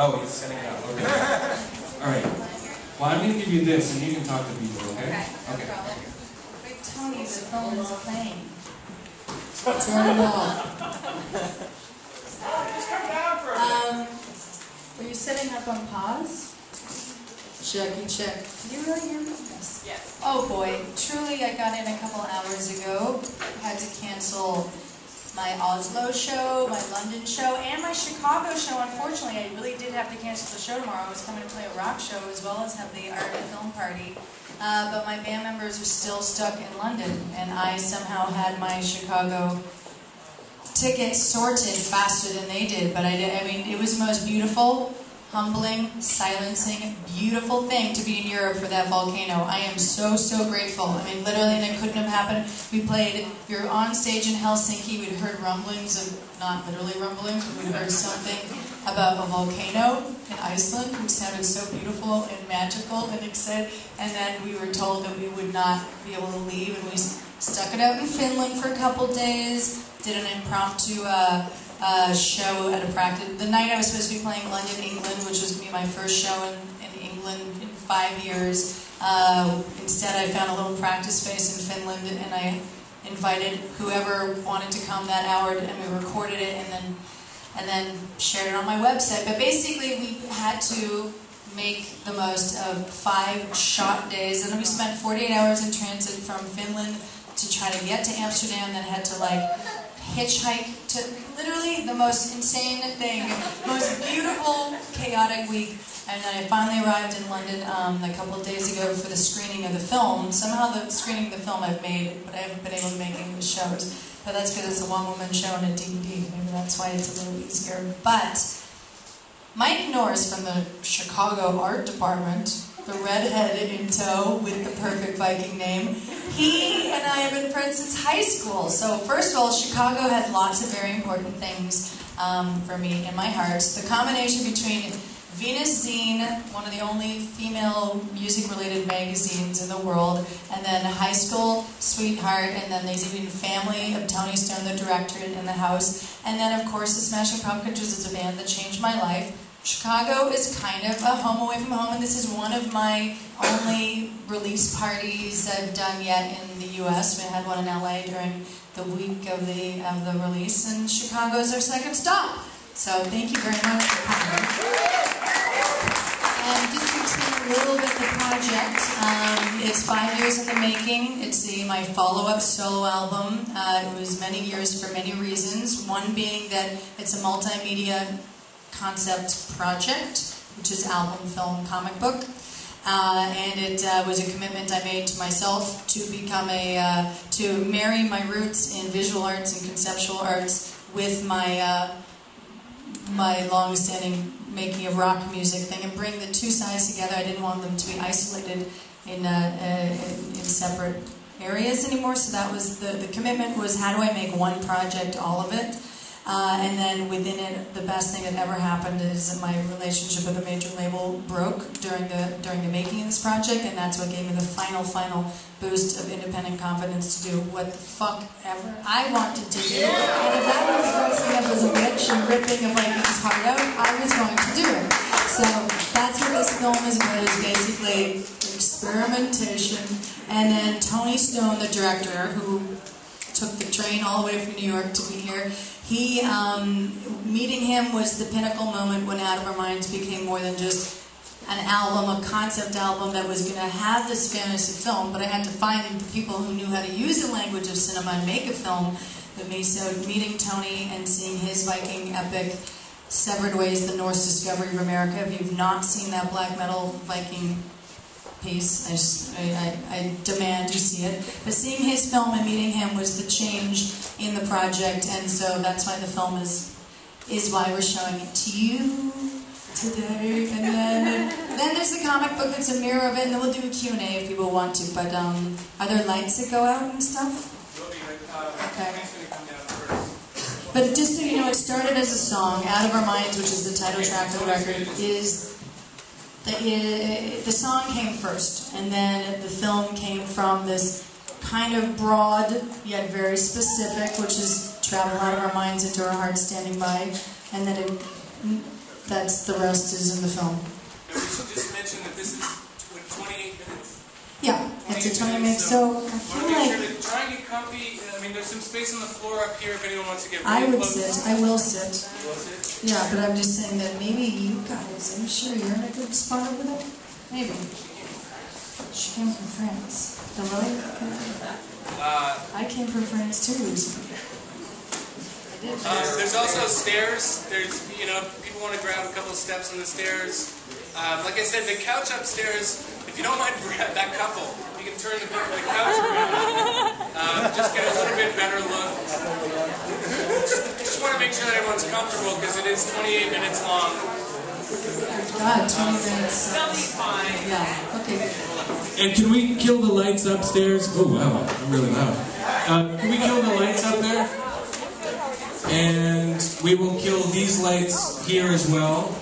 Oh, he's setting it up. Okay. All right. Well, I'm going to give you this, and you can talk to people, okay? Okay. Wait, Tony, the phone is playing. Turn it off. Were you setting up on pause? Check. Did you really hear me? Yes. Yes. Oh boy, truly I got in a couple hours ago. Had to cancel my Oslo show, my London show, and my Chicago show. Unfortunately, I really did have to cancel the show tomorrow. I was coming to play a rock show as well as have the art and film party. But my band members are still stuck in London, and I somehow had my Chicago tickets sorted faster than they did. But I mean, it was the most beautiful, humbling, silencing, beautiful thing to be in Europe for that volcano. I am so, so grateful. I mean, literally, and it couldn't have happened. We were on stage in Helsinki, we'd heard rumblings of, not literally rumblings, but we'd heard something about a volcano in Iceland, which sounded so beautiful and magical and exciting, and then we were told that we would not be able to leave, and we stuck it out in Finland for a couple days, did an impromptu show at a practice. The night I was supposed to be playing London, England, which was going to be my first show in England in 5 years. Instead, I found a little practice space in Finland, and I invited whoever wanted to come that hour, and we recorded it, and then shared it on my website. But basically, we had to make the most of 5 shot days, and then we spent 48 hours in transit from Finland to try to get to Amsterdam, then had to like hitchhike to literally the most insane thing, most beautiful, chaotic week. And then I finally arrived in London a couple of days ago for the screening of the film. Somehow the screening of the film I've made, but I haven't been able to make English shows. But that's because it's a one-woman show and a DVD. Maybe that's why it's a little easier. But Mike Norris from the Chicago Art Department, the redhead in tow with the perfect Viking name, he and I have been friends since high school. So first of all, Chicago had lots of very important things for me in my heart. The combination between Venus Zine, one of the only female music-related magazines in the world, and then High School Sweetheart, and then there's even Family of Tony Stone, the director, in the house, and then of course the Smashing Pumpkins is a band that changed my life. Chicago is kind of a home away from home, and this is one of my only release parties I've done yet in the U.S. We had one in L.A. during the week of the release, and Chicago's our second stop. So thank you very much for coming. And just to explain a little bit the project, it's 5 years in the making. It's my follow-up solo album. It was many years for many reasons. One being that it's a multimedia concept project, which is album, film, comic book. And it was a commitment I made to myself to become to marry my roots in visual arts and conceptual arts with my my long-standing making of rock music thing, and bring the two sides together. I didn't want them to be isolated in separate areas anymore, so that was the commitment was, how do I make one project, all of it? And then within it, the best thing that ever happened is that my relationship with a major label broke during the making of this project, and that's what gave me the final boost of independent confidence to do what the fuck ever I wanted to do. And if that was dressing up as a witch and ripping a Viking's heart out, I was going to do it. So that's what this film is about, is basically experimentation. And then Tony Stone, the director, who took the train all the way from New York to be here, meeting him was the pinnacle moment when Out of Our Minds became more than just an album, a concept album that was going to have this fantasy film, but I had to find people who knew how to use the language of cinema and make a film with me. So meeting Tony and seeing his Viking epic, Severed Ways, the Norse Discovery of America. If you've not seen that black metal Viking piece, I demand you see it. But seeing his film and meeting him was the change in the project, and so that's why the film is why we're showing it to you today. And then there's the comic book that's a mirror of it, and then we'll do a Q&A if people want to. But are there lights that go out and stuff? Okay. But just so you know, it started as a song. Out of Our Minds, which is the title track of the record, is the song came first, and then the film came from this kind of broad yet very specific, which is travel out of our minds into our hearts standing by, and then it That's the rest is in the film. And we should just mention that this is, what, 28 minutes? Yeah, it's a 20 minutes. I So I want feel to make sure like to try and get comfy. I mean, there's some space on the floor up here if anyone wants to get really I would close. sit. I will sit. You will sit? Yeah, but I'm just saying that maybe you guys, are you sure you're in a good spot over there? Maybe. She came from France. Oh, really? I came from France too recently. I did. There's also stairs. There's, you know, if people want to grab a couple of steps on the stairs. Like I said, the couch upstairs, if you don't mind that couple, you can turn the couch around. Just get a little bit better look. Just want to make sure that everyone's comfortable because it is 28 minutes long. God, 20 minutes. That'll be fine. Yeah, okay. And can we kill the lights upstairs? Oh wow, I'm really loud. Can we kill the lights up there? And we will kill these lights here as well.